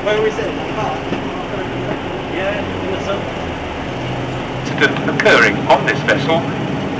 Where is it? Yeah, in the sun. Incident occurring on this vessel,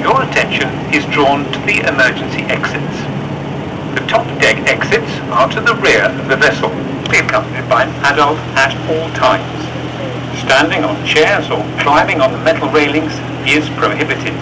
your attention is drawn to the emergency exits. The top deck exits are to the rear of the vessel, be accompanied by an adult at all times. Standing on chairs or climbing on the metal railings is prohibited.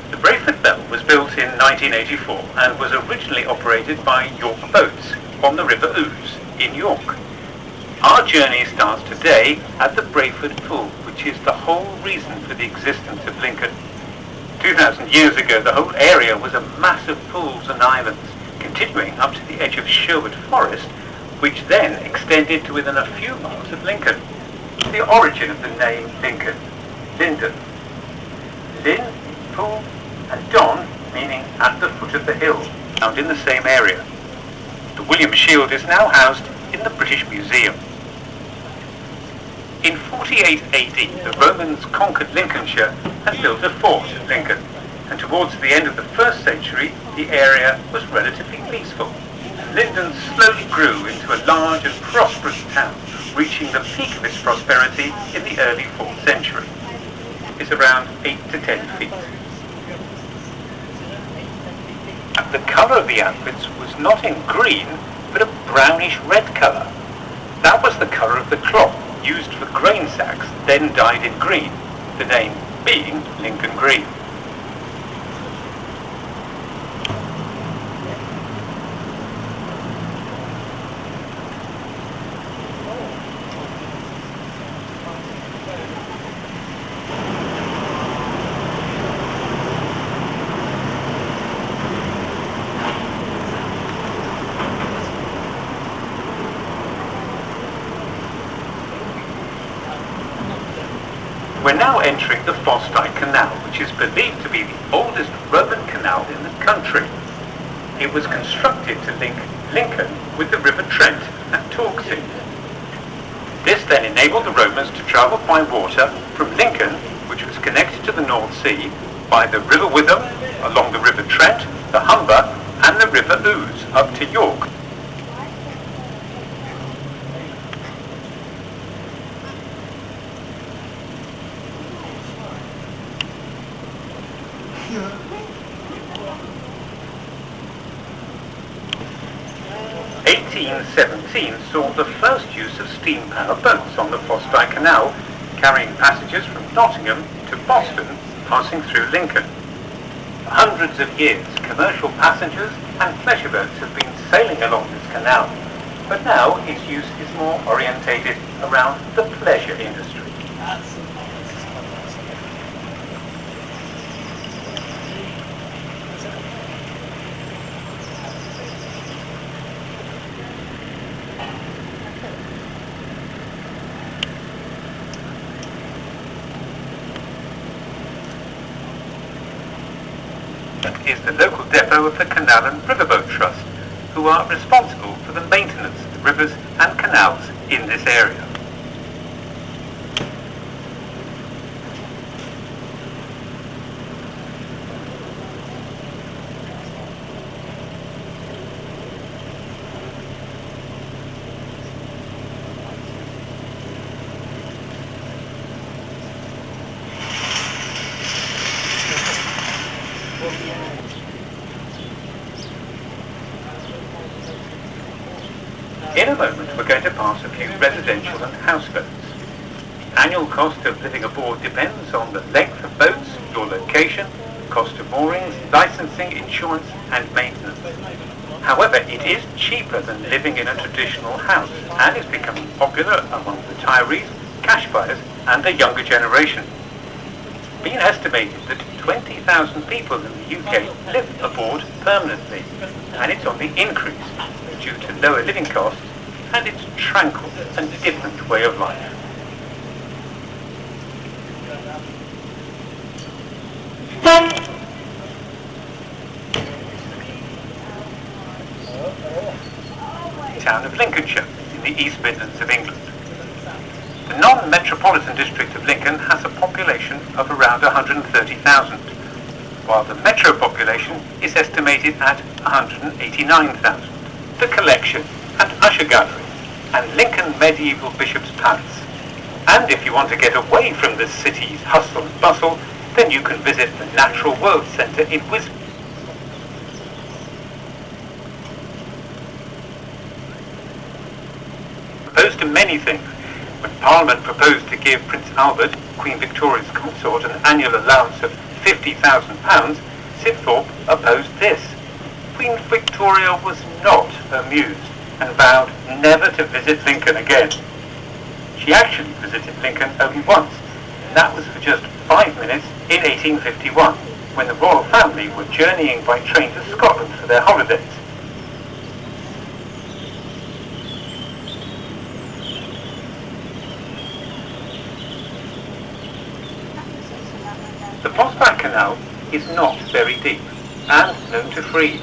The Brayford Belle was built in 1984 and was originally operated by York Boats on the River Ouse in York. Our journey starts today at the Brayford Pool, which is the whole reason for the existence of Lincoln. 2,000 years ago, the whole area was a mass of pools and islands, continuing up to the edge of Sherwood Forest, which then extended to within a few miles of Lincoln. The origin of the name Lincoln, Linden. Lin, pool, and Don, meaning at the foot of the hill, found in the same area. The William Shield is now housed in the British Museum. In 48 AD, the Romans conquered Lincolnshire and built a fort at Lincoln, and towards the end of the 1st century, the area was relatively peaceful. Linden slowly grew into a large and prosperous town, reaching the peak of its prosperity in the early 4th century. It's around 8 to 10 feet. The colour of the outfits was not in green, but a brownish red colour. That was the colour of the cloth used for grain sacks, then dyed in green, the name being Lincoln Green. We're now entering the Fossdyke Canal, which is believed to be the oldest Roman canal in the country. It was constructed to link Lincoln with the River Trent and Torksey. This then enabled the Romans to travel by water from Lincoln, which was connected to the North Sea, by the River Witham, along the River Trent, the Humber, and the River Ouse up to York. Yeah. 1817 saw the first use of steam power boats on the Fossdyke Canal, carrying passengers from Nottingham to Boston, passing through Lincoln. For hundreds of years, commercial passengers and pleasure boats have been sailing along this canal, but now its use is more orientated around the pleasure industry. Is the local depot of the Canal and Riverboat Trust, who are responsible for the maintenance of the rivers and canals in this area. In a moment, we're going to pass a few residential and houseboats. The annual cost of living aboard depends on the length of boats, your location, cost of moorings, licensing, insurance, and maintenance. However, it is cheaper than living in a traditional house and is becoming popular among retirees, cash buyers, and the younger generation. It's been estimated that 20,000 people in the UK live aboard permanently, and it's on the increase due to lower living costs and its tranquil and different way of life. Town of Lincolnshire in the East Midlands of England. The non-metropolitan district of Lincoln has a population of around 130,000, while the metro population is estimated at 189,000. The Collection and Usher Gallery and Lincoln Medieval Bishop's Palace. And if you want to get away from the city's hustle and bustle, then you can visit the Natural World Centre in Wisbech. Proposed to many things. When Parliament proposed to give Prince Albert, Queen Victoria's consort, an annual allowance of £50,000, Sibthorpe opposed this. Queen Victoria was not amused and vowed never to visit Lincoln again. She actually visited Lincoln only once, and that was for just 5 minutes in 1851, when the royal family were journeying by train to Scotland for their holidays. The Fossdyke Canal is not very deep and known to freeze.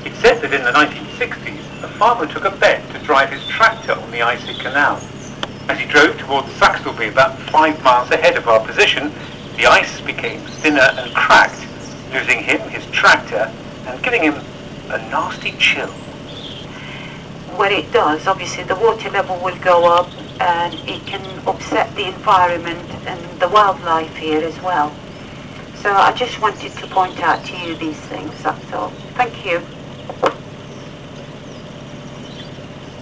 It's said that in the 1960s, a farmer took a bet to drive his tractor on the icy canal. As he drove towards Saxelby, about 5 miles ahead of our position, the ice became thinner and cracked, losing him his tractor and giving him a nasty chill. When it does, obviously the water level will go up and it can upset the environment and the wildlife here as well. So I just wanted to point out to you these things, that's all. Thank you.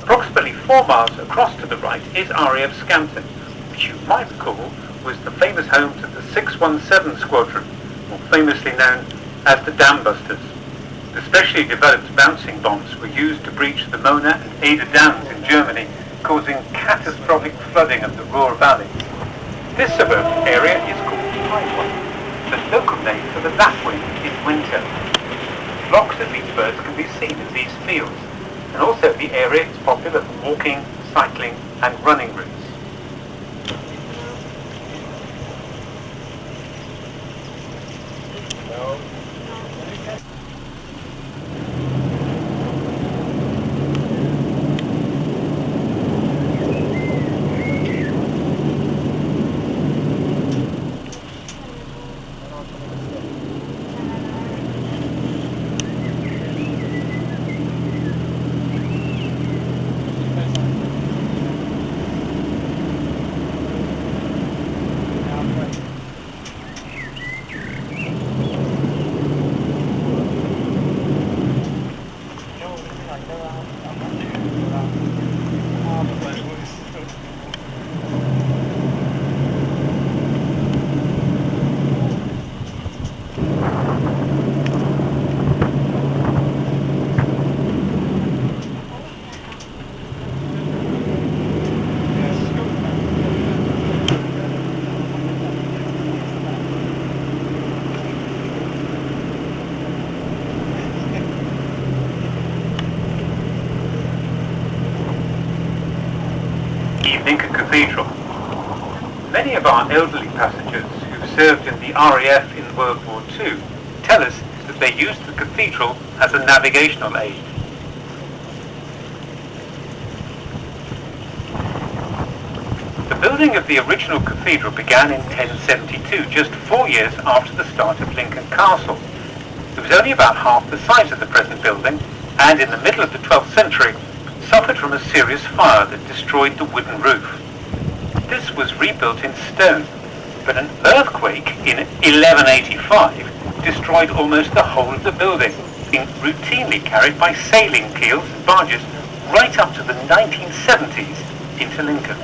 Approximately 4 miles across to the right is RAF Scampton, which you might recall was the famous home to the 617 Squadron, more famously known as the Dam Busters. The specially developed bouncing bombs were used to breach the Mona and Ada dams in Germany, causing catastrophic flooding of the Ruhr Valley. This suburban area is called Pyewipe, the local name for the lapwing in winter. Flocks of these birds can be seen in these fields, and also the area is popular for walking, cycling and running routes. Lincoln Cathedral. Many of our elderly passengers who served in the RAF in World War II tell us that they used the cathedral as a navigational aid. The building of the original cathedral began in 1072, just 4 years after the start of Lincoln Castle. It was only about half the size of the present building, and in the middle of the 12th century suffered from a serious fire that destroyed the wooden roof. This was rebuilt in stone, but an earthquake in 1185 destroyed almost the whole of the building, being routinely carried by sailing keels and barges right up to the 1970s into Lincoln.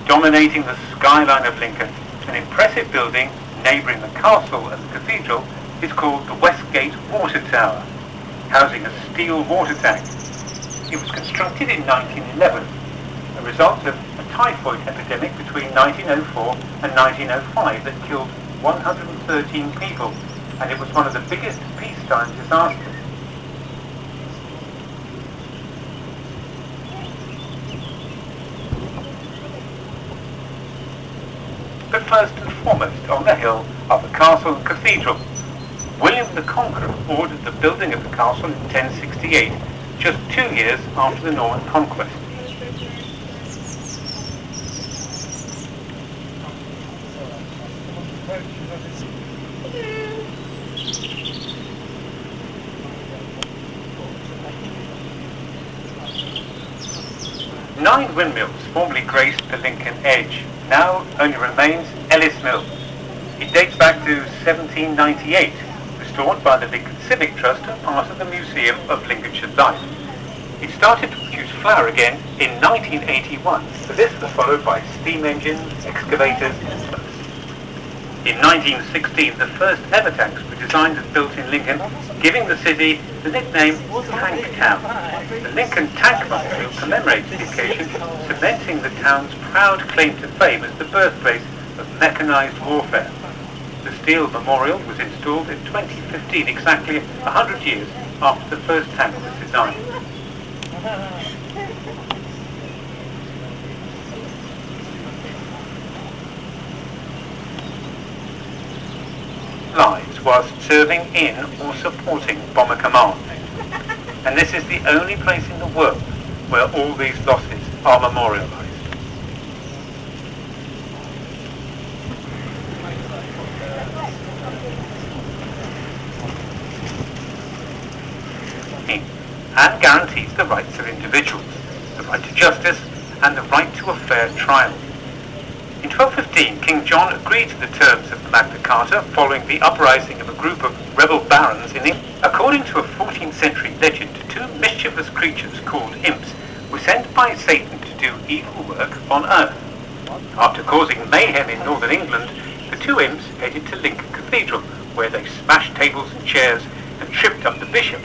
Dominating the skyline of Lincoln, an impressive building neighbouring the castle and the cathedral is called the Westgate Water Tower, housing a steel water tank. It was constructed in 1911, a result of a typhoid epidemic between 1904 and 1905 that killed 113 people, and it was one of the biggest peacetime disasters. But first and foremost, on the hill are the castle and cathedral. William the Conqueror ordered the building of the castle in 1068, just 2 years after the Norman conquest. Nine windmills formerly graced the Lincoln Edge. Now only remains Ellis Mill. It dates back to 1798, restored by the Lincoln Civic Trust and part of the Museum of Lincolnshire Life. It started to produce flour again in 1981, but this was followed by steam engines, excavators. In 1916, the first ever tanks were designed and built in Lincoln, giving the city the nickname Tank Town. The Lincoln Tank Memorial commemorates the occasion, cementing the town's proud claim to fame as the birthplace of mechanized warfare. The steel memorial was installed in 2015, exactly 100 years after the first tank was designed. Lives whilst serving in or supporting Bomber Command. And this is the only place in the world where all these losses are memorialised. And guarantees the rights of individuals, the right to justice and the right to a fair trial. In 1215, King John agreed to the terms of the Magna Carta following the uprising of a group of rebel barons in England. According to a 14th century legend, two mischievous creatures called imps were sent by Satan to do evil work on earth. After causing mayhem in northern England, the two imps headed to Lincoln Cathedral, where they smashed tables and chairs and tripped up the bishop.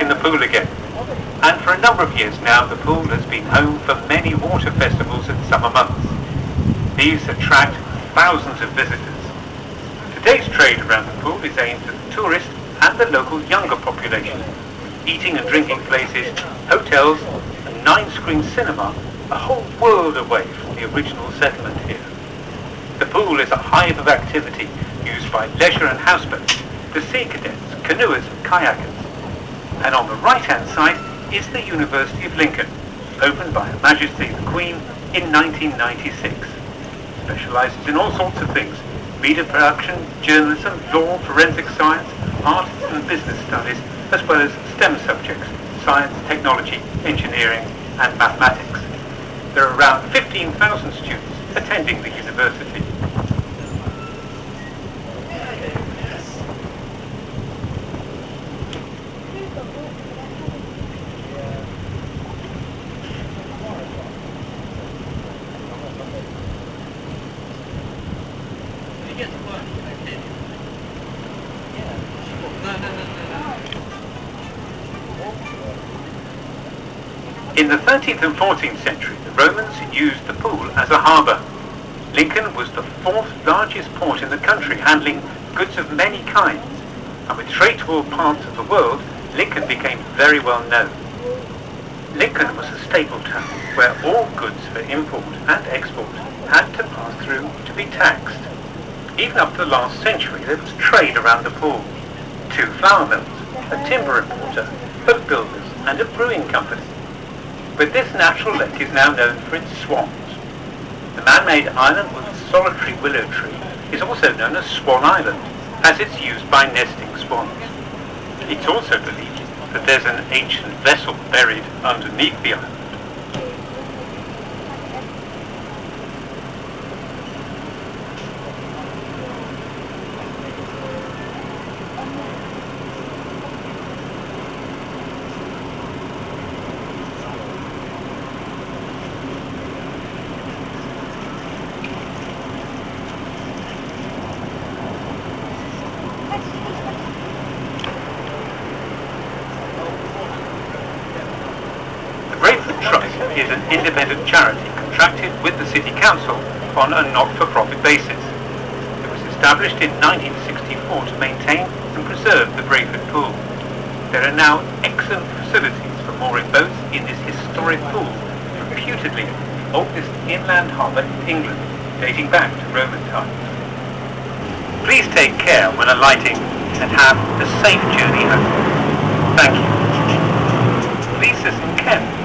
In the pool again, and for a number of years now the pool has been home for many water festivals in summer months. These attract thousands of visitors. Today's trade around the pool is aimed at the tourist and the local younger population. eating and drinking places, hotels, a 9-screen cinema, a whole world away from the original settlement here. The pool is a hive of activity used by leisure and houseboats, the sea cadets, canoers and kayakers. And on the right-hand side is the University of Lincoln, opened by Her Majesty the Queen in 1996. Specialises in all sorts of things: media production, journalism, law, forensic science, art and business studies, as well as STEM subjects: science, technology, engineering and mathematics. There are around 15,000 students attending the university. In the 13th and 14th century, the Romans used the pool as a harbour. Lincoln was the 4th largest port in the country, handling goods of many kinds, and with trade to all parts of the world, Lincoln became very well known. Lincoln was a staple town where all goods for import and export had to pass through to be taxed. Even up to the last century, there was trade around the pool. 2 flour mills, a timber importer, boat builders and a brewing company. But this natural lake is now known for its swans. The man-made island with a solitary willow tree is also known as Swan Island, as it's used by nesting swans. It's also believed that there's an ancient vessel buried underneath the island. Is an independent charity contracted with the City Council on a not-for-profit basis. It was established in 1964 to maintain and preserve the Brayford Pool. There are now excellent facilities for mooring boats in this historic pool, reputedly the oldest inland harbour in England, dating back to Roman times. Please take care when alighting and have a safe journey home. Thank you. Lisa's in Canon.